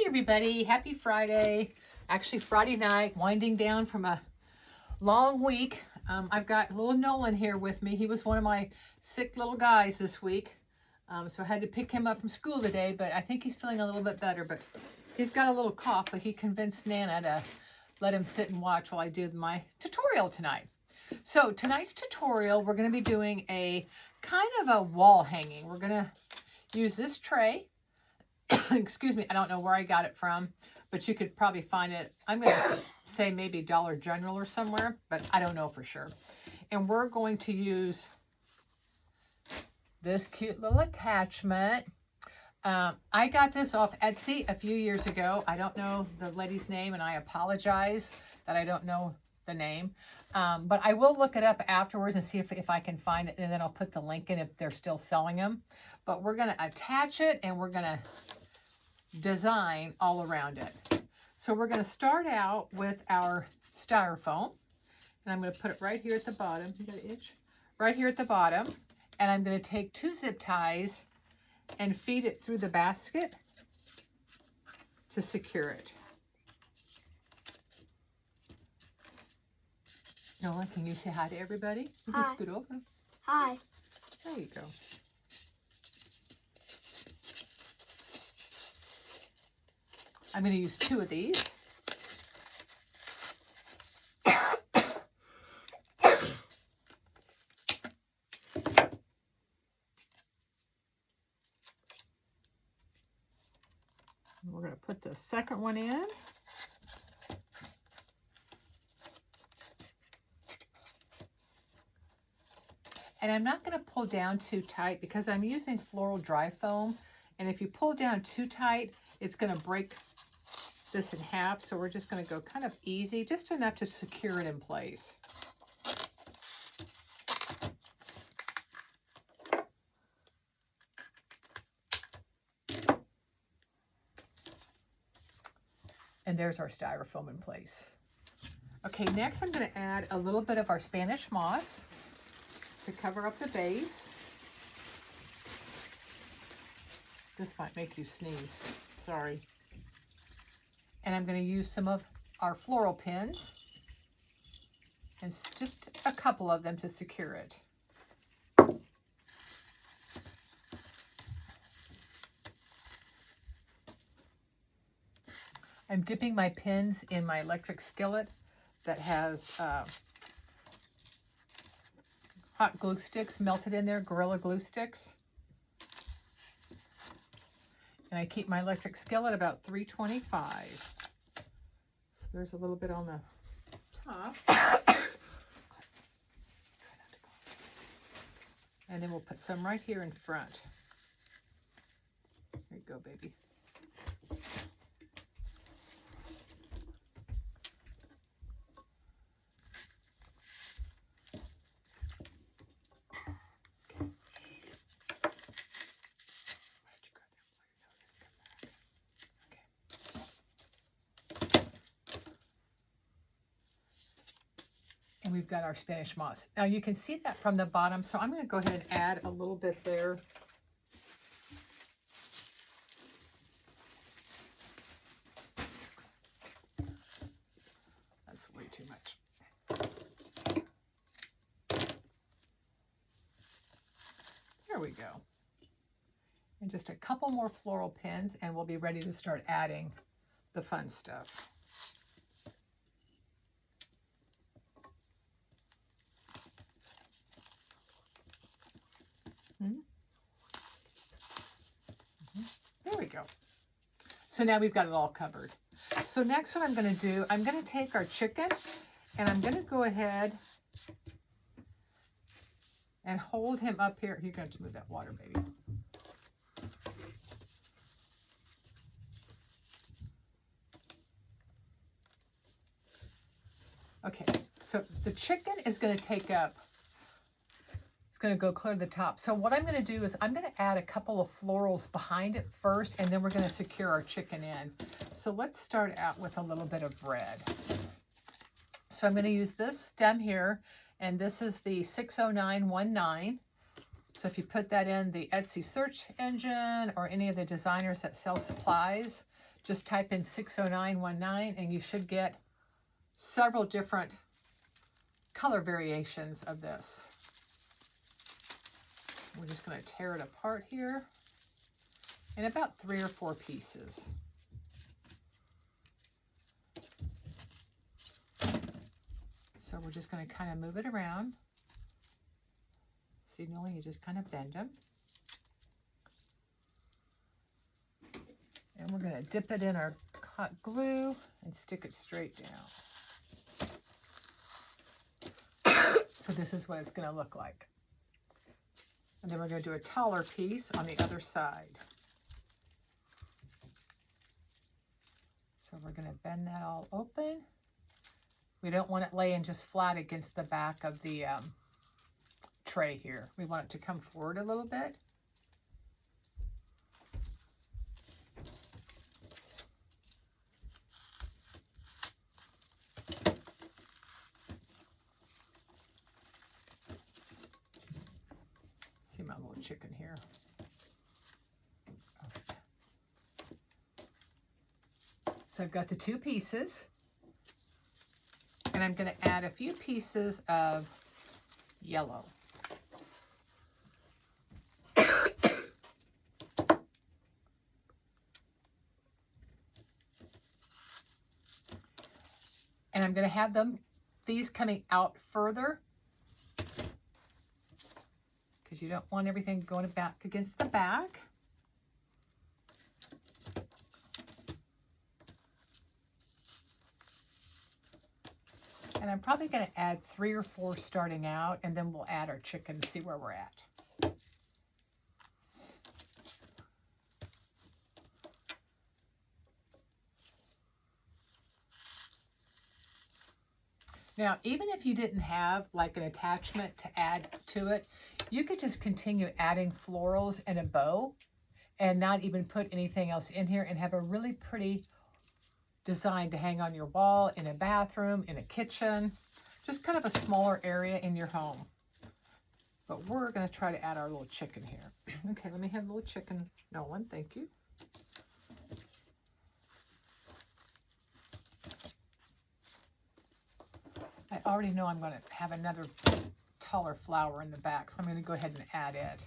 everybody, happy Friday. Actually Friday night, winding down from a long week. I've got little Nolan here with me. He was one of my sick little guys this week. So I had to pick him up from school today, but I think he's feeling a little bit better. But he's got a little cough, but he convinced Nana to let him sit and watch while I do my tutorial tonight. So tonight's tutorial, we're going to be doing a kind of a wall hanging. We're going to use this tray. Excuse me, I don't know where I got it from, but you could probably find it. I'm going to say maybe Dollar General or somewhere, but I don't know for sure. And we're going to use this cute little attachment. I got this off Etsy a few years ago. I don't know the lady's name, and I apologize that I don't know the name. But I will look it up afterwards and see if I can find it, and then I'll put the link in if they're still selling them. But we're going to attach it, and we're going to design all around it. So we're going to start out with our styrofoam, and I'm going to put it right here at the bottom. You got an itch? Right here at the bottom, and I'm going to take 2 zip ties and feed it through the basket to secure it. Nolan, can you say hi to everybody? You Hi. can scoot over. Hi. There you go. I'm going to use 2 of these. We're going to put the second one in. And I'm not going to pull down too tight because I'm using floral dry foam. And if you pull down too tight, it's going to break this in half. So we're just going to go kind of easy, just enough to secure it in place. And there's our styrofoam in place. Okay, next I'm going to add a little bit of our Spanish moss to cover up the base. This might make you sneeze, sorry. And I'm going to use some of our floral pins, and just a couple of them to secure it. I'm dipping my pins in my electric skillet that has hot glue sticks melted in there, Gorilla Glue sticks. And I keep my electric skillet about 325. So there's a little bit on the top. And then we'll put some right here in front. There you go, baby. And we've got our Spanish moss. Now you can see that from the bottom, so I'm going to go ahead and add a little bit there. That's way too much. There we go. And just a couple more floral pins, and we'll be ready to start adding the fun stuff. There we go. So now we've got it all covered. So next what I'm going to do, I'm going to take our chicken and I'm going to go ahead and hold him up here. You're going to move that water, baby. Okay, so the chicken is going to take up, it's going to go clear to the top. So what I'm going to do is I'm going to add a couple of florals behind it first, and then we're going to secure our chicken in. So let's start out with a little bit of red. So I'm going to use this stem here, and this is the 60919. So if you put that in the Etsy search engine or any of the designers that sell supplies Just type in 60919 and you should get several different color variations of this. We're just going to tear it apart here in about 3 or 4 pieces. So we're just going to kind of move it around. See, Noah, you just kind of bend them. And we're going to dip it in our hot glue and stick it straight down. So this is what it's going to look like. And then we're going to do a taller piece on the other side. So we're going to bend that all open. We don't want it laying just flat against the back of the tray here. We want it to come forward a little bit. See my little chicken here. Okay. So I've got the 2 pieces. And I'm going to add a few pieces of yellow. And I'm going to have these coming out further, because you don't want everything going back against the back. And I'm probably going to add 3 or 4 starting out, and then we'll add our chicken and see where we're at. Now, even if you didn't have like an attachment to add to it, you could just continue adding florals and a bow and not even put anything else in here and have a really pretty design to hang on your wall, in a bathroom, in a kitchen, just kind of a smaller area in your home. But we're going to try to add our little chicken here. Okay, let me have a little chicken. Nolan, thank you. I already know I'm going to have another taller flower in the back, so I'm going to go ahead and add it.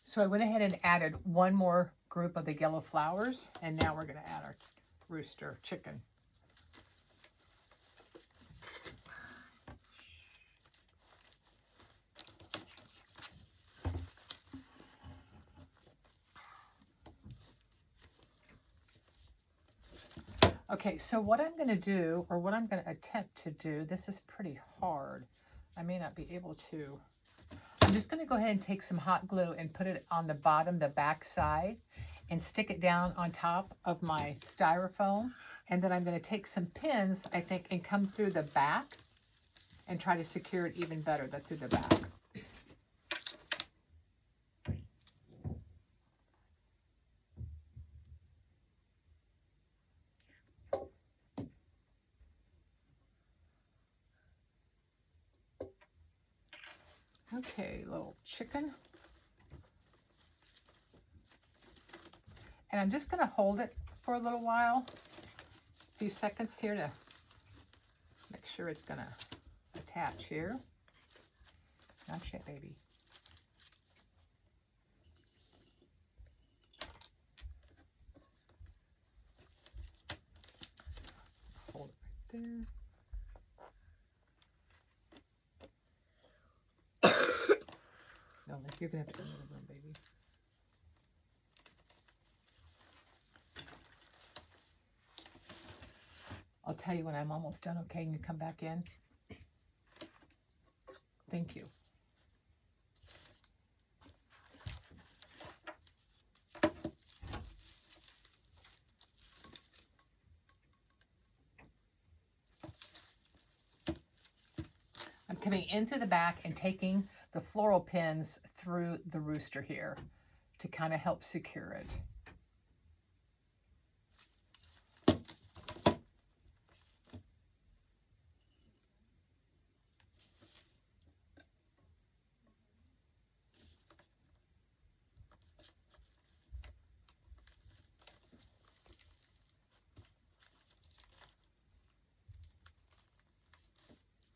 So I went ahead and added one more group of the yellow flowers, and now we're going to add our rooster chicken. Okay, so what I'm going to do, or what I'm going to attempt to do, this is pretty hard. I may not be able to. I'm just going to go ahead and take some hot glue and put it on the bottom, the back side, and stick it down on top of my styrofoam. And then I'm going to take some pins, I think, and come through the back and try to secure it even better through the back. Okay, little chicken. And I'm just going to hold it for a little while, a few seconds here to make sure it's going to attach here. Not yet, baby. Hold it right there. No, you're going to have to go in the room, baby. I'll tell you when I'm almost done, okay? And you come back in. Thank you. I'm coming in through the back and taking the floral pins through the rooster here, to kind of help secure it.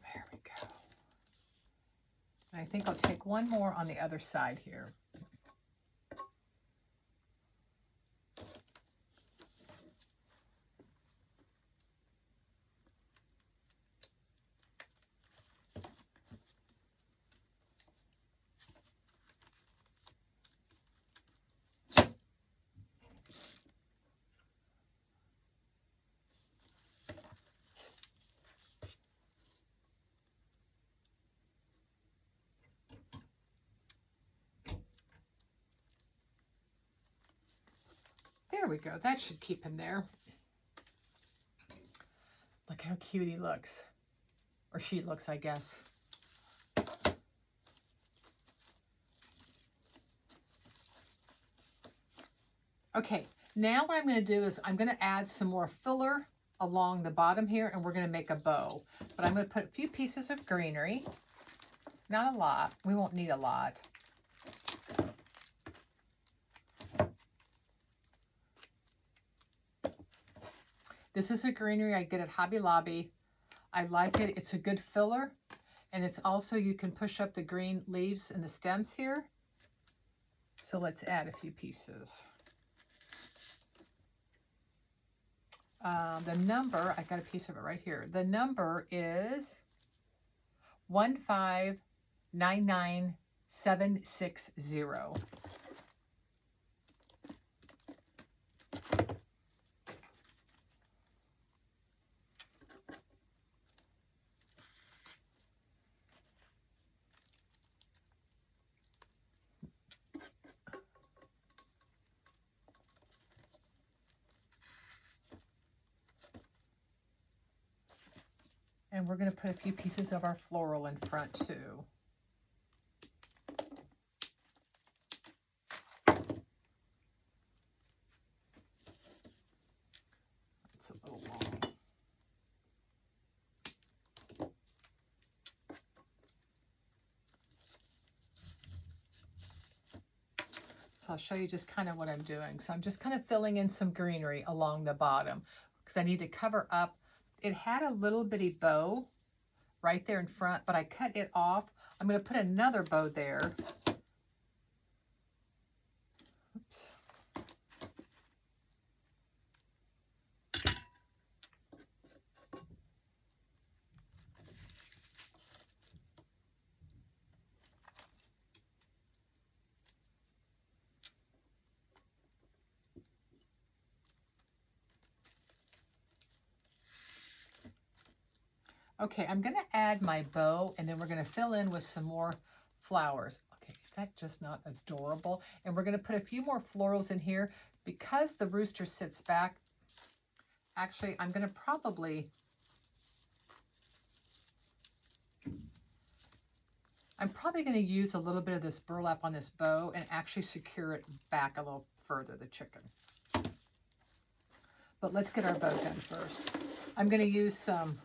There we go. And I think I'll take one more on the other side here. There we go. That should keep him there. Look how cute he looks. Or she looks, I guess. Okay, now what I'm going to do is I'm going to add some more filler along the bottom here, and we're going to make a bow. But I'm going to put a few pieces of greenery. Not a lot. We won't need a lot. This is a greenery I get at Hobby Lobby. I like it. It's a good filler. And it's also, you can push up the green leaves and the stems here. So let's add a few pieces. The number, I got a piece of it right here. The number is 1599760. And we're going to put a few pieces of our floral in front too. It's a little long. So I'll show you just kind of what I'm doing. So I'm just kind of filling in some greenery along the bottom because I need to cover up. It had a little bitty bow right there in front, but I cut it off. I'm going to put another bow there. Oops. Okay, I'm going to add my bow, and then we're going to fill in with some more flowers. Okay, that's just not adorable. And we're going to put a few more florals in here. Because the rooster sits back, actually, I'm going to probably... going to use a little bit of this burlap on this bow and actually secure it back a little further, the chicken. But let's get our bow done first. I'm going to use some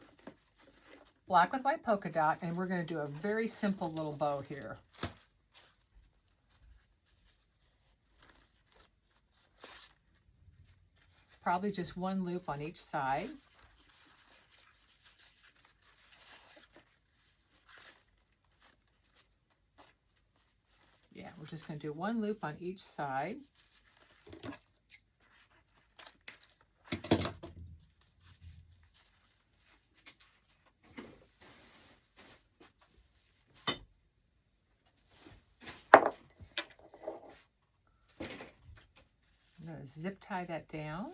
black with white polka dot, and we're going to do a very simple little bow here. Probably just one loop on each side. Yeah, we're just going to do one loop on each side. I'm going to zip tie that down.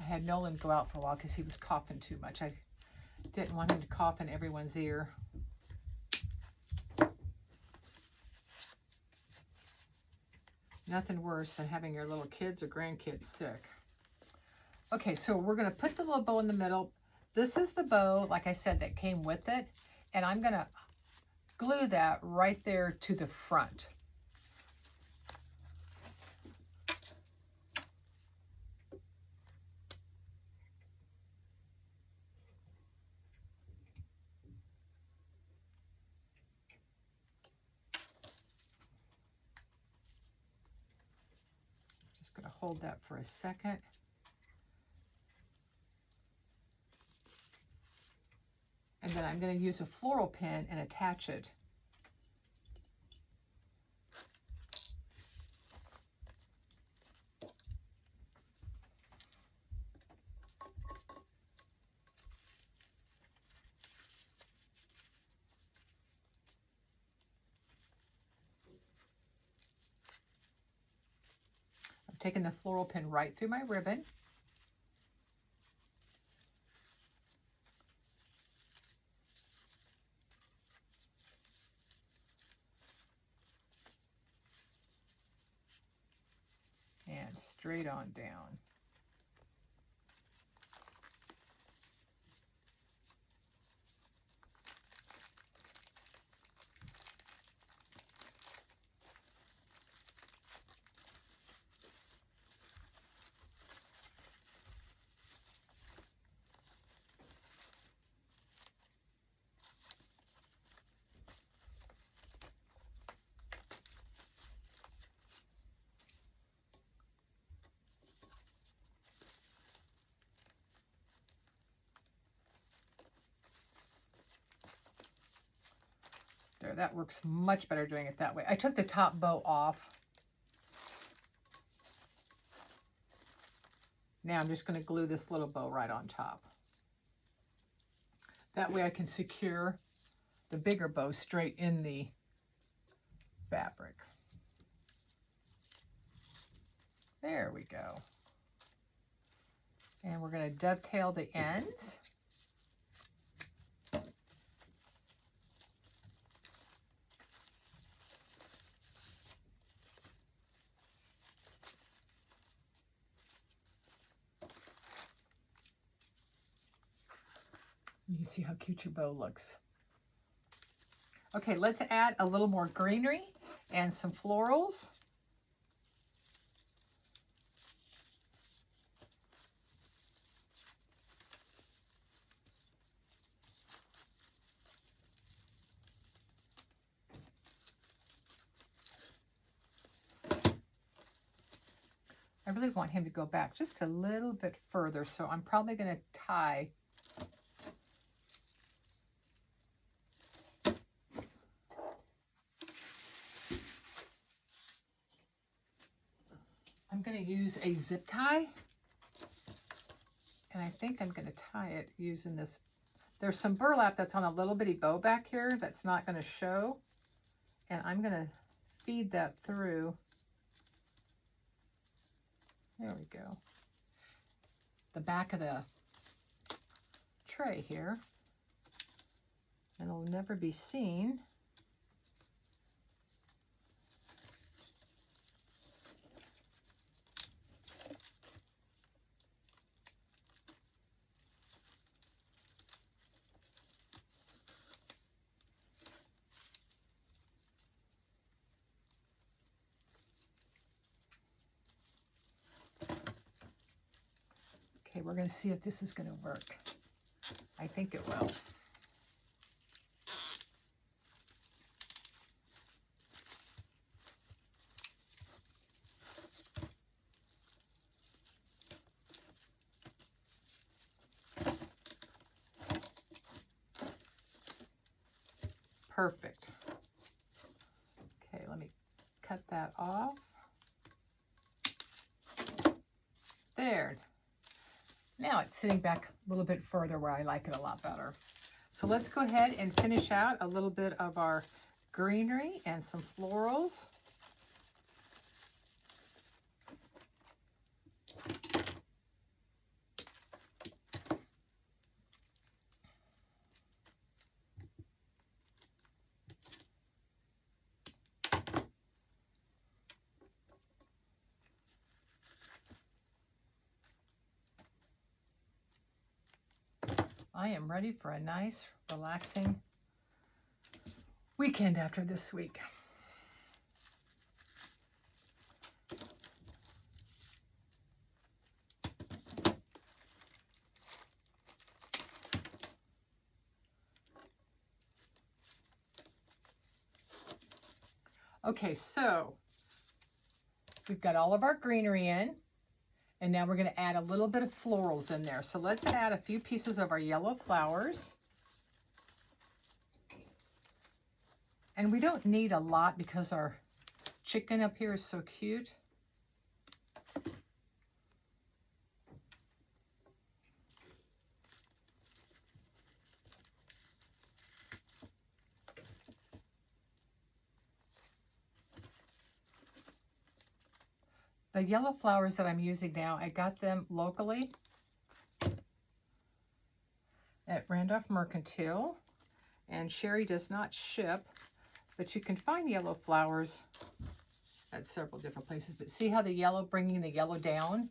I had Nolan go out for a while because he was coughing too much. I didn't want him to cough in everyone's ear. Nothing worse than having your little kids or grandkids sick. Okay, so we're going to put the little bow in the middle. This is the bow, like I said, that came with it. And I'm going to glue that right there to the front. Just going to hold that for a second. And then I'm going to use a floral pin and attach it. I'm taking the floral pin right through my ribbon. And straight on down. There, that works much better doing it that way. I took the top bow off. Now I'm just going to glue this little bow right on top. That way I can secure the bigger bow straight in the fabric. There we go. And we're going to dovetail the ends. You can see how cute your bow looks. Okay, let's add a little more greenery and some florals. I really want him to go back just a little bit further, so I'm probably going to tie I'm going to use a zip tie, and I think I'm going to tie it using this. There's some burlap that's on a little bitty bow back here that's not going to show, and I'm going to feed that through. There we go. The back of the tray here, and it'll never be seen. Okay, we're going to see if this is going to work. I think it will. Perfect. Okay, let me cut that off. There. Now it's sitting back a little bit further where I like it a lot better. So let's go ahead and finish out a little bit of our greenery and some florals. I am ready for a nice, relaxing weekend after this week. Okay, so we've got all of our greenery in, and now we're going to add a little bit of florals in there. So let's add a few pieces of our yellow flowers. And we don't need a lot because our chicken up here is so cute. The yellow flowers that I'm using now, I got them locally at Randolph Mercantile, and Sherry does not ship, but you can find yellow flowers at several different places. But see how the yellow, bringing the yellow down,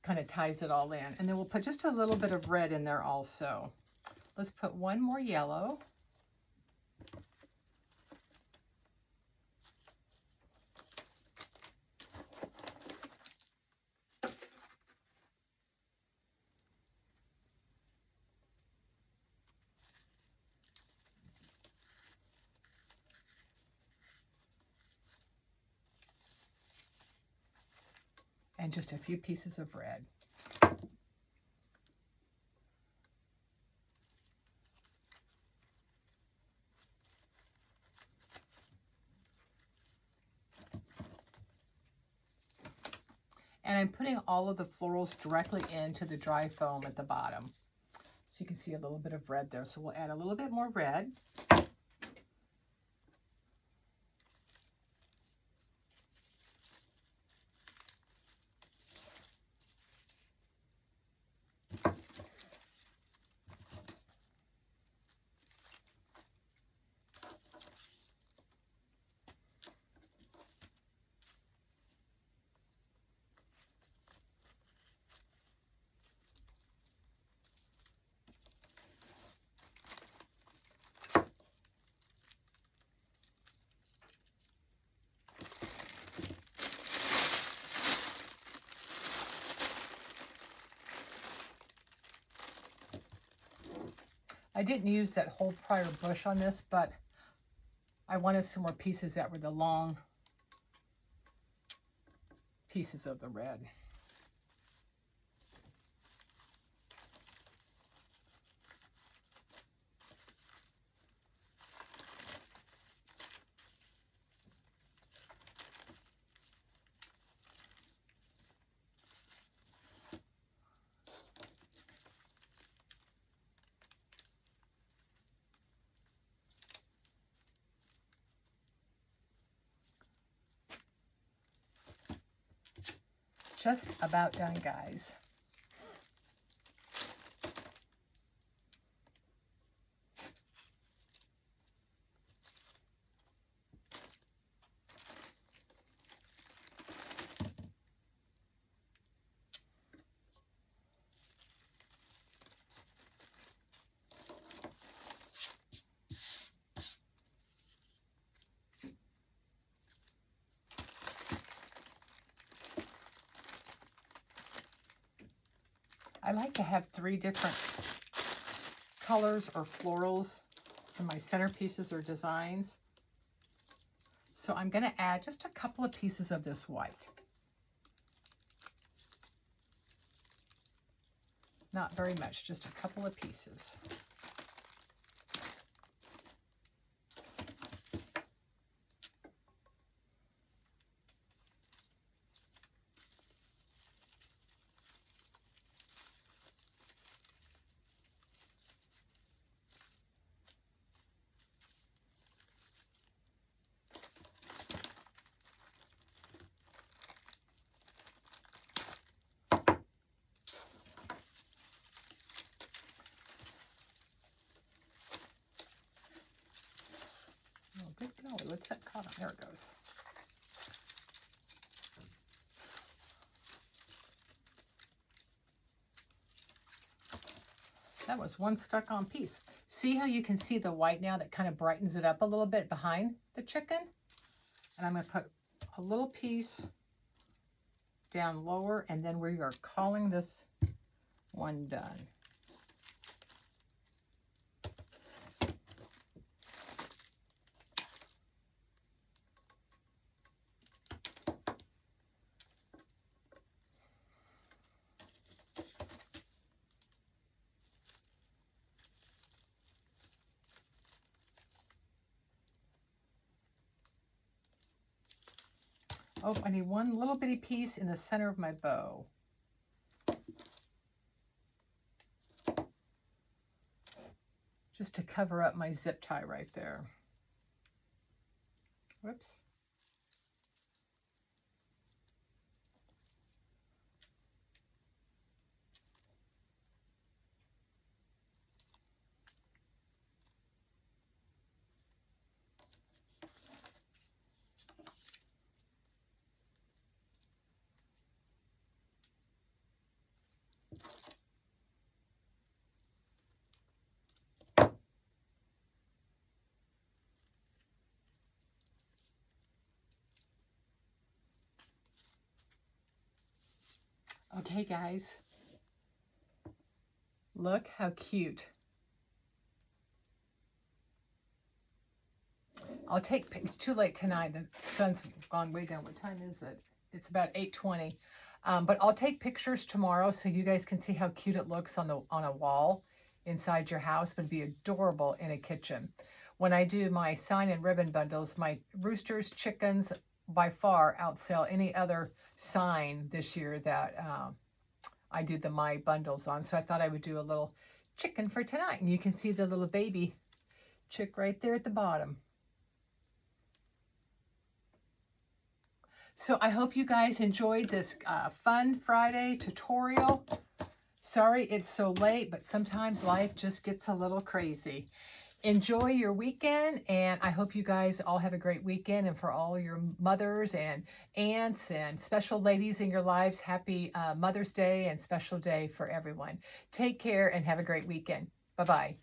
kind of ties it all in. And then we'll put just a little bit of red in there also. Let's put one more yellow. And just a few pieces of red. And I'm putting all of the florals directly into the dry foam at the bottom. So you can see a little bit of red there. So we'll add a little bit more red. I didn't use that whole prior bush on this, but I wanted some more pieces that were the long pieces of the red. Just about done, guys. I like to have 3 different colors or florals in my centerpieces or designs. So I'm going to add just a couple of pieces of this white. Not very much, just a couple of pieces. Oh, good golly, what's that caught on? There it goes. That was one stuck on piece. See how you can see the white now that kind of brightens it up a little bit behind the chicken? And I'm going to put a little piece down lower, and then we are calling this one done. Oh, I need one little bitty piece in the center of my bow. Just to cover up my zip tie right there. Whoops. Okay, guys. Look how cute. I'll take, it's too late tonight. The sun's gone way down. What time is it? It's about 8:20. But I'll take pictures tomorrow so you guys can see how cute it looks on a wall inside your house. It would be adorable in a kitchen. When I do my sign and ribbon bundles, my roosters, chickens by far outsell any other sign this year that I do my bundles on. So I thought I would do a little chicken for tonight. And you can see the little baby chick right there at the bottom. So I hope you guys enjoyed this fun Friday tutorial. Sorry it's so late, but sometimes life just gets a little crazy. Enjoy your weekend, and I hope you guys all have a great weekend. And for all your mothers and aunts and special ladies in your lives, happy Mother's Day and special day for everyone. Take care and have a great weekend. Bye-bye.